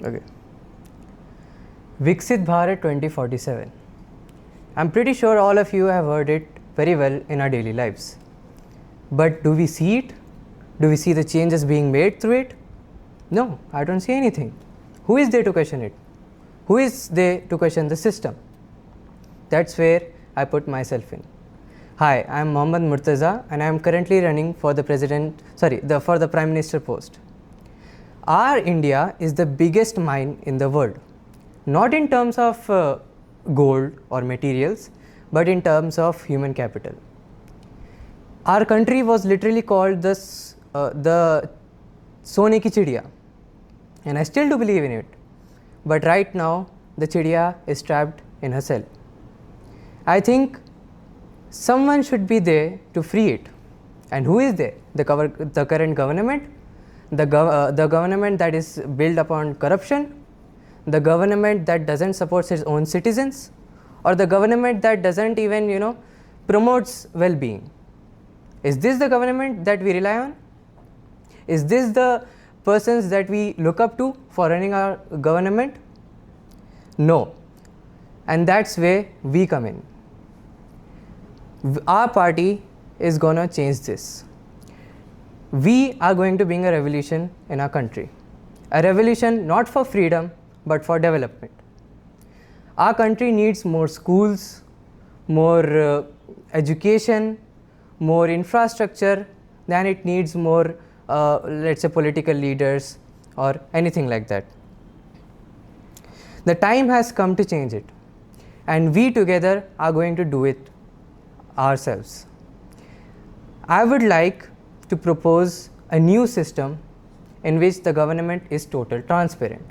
Okay. Viksit Bharat 2047. I'm pretty sure all of you have heard it very well in our daily lives. But do we see it? Do we see the changes being made through it? No, I don't see anything. Who is there to question it? Who is there to question the system? That's where I put myself in. Hi, I am Mohammad Murtaza and I am currently running for the Prime Minister post. Our India is the biggest mine in the world, not in terms of gold or materials, but in terms of human capital. Our country was literally called the Sone ki Chidiya, and I still do believe in it. But right now, the Chidiya is trapped in her cell. I think someone should be there to free it. And who is there? The current government, the government that is built upon corruption, the government that doesn't support its own citizens, or the government that doesn't even promotes well-being. Is this the government that we rely on? Is this the persons that we look up to for running our government? No. And that's where we come in. Our party is gonna change this. We are going to bring a revolution in our country. A revolution not for freedom, but for development. Our country needs more schools, more education, more infrastructure than it needs more, let's say, political leaders or anything like that. The time has come to change it, and we together are going to do it ourselves. I would like to propose a new system in which the government is totally transparent.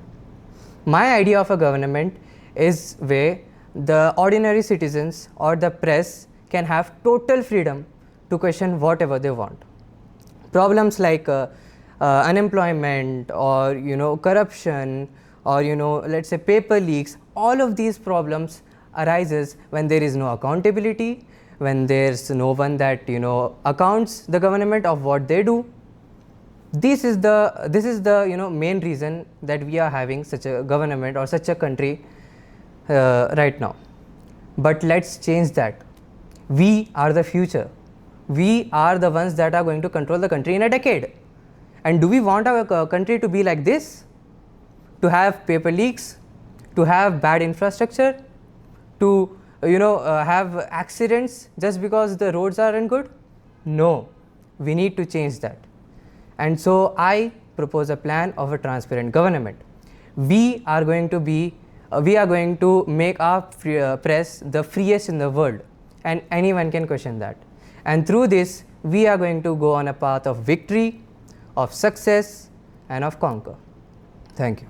My idea of a government is where the ordinary citizens or the press can have total freedom to question whatever they want. Problems like unemployment or corruption or let's say paper leaks, all of these problems arises when there is no accountability, when there's no one that accounts the government of what they do. This is the main reason that we are having such a government or such a country right now. But let's change that. We are the future. We are the ones that are going to control the country in a decade. And do we want our country to be like this? To have paper leaks, to have bad infrastructure, to have accidents just because the roads aren't good? No, we need to change that. And so I propose a plan of a transparent government. We are going to make our press the freest in the world, and anyone can question that. And through this, we are going to go on a path of victory, of success, and of conquer. Thank you.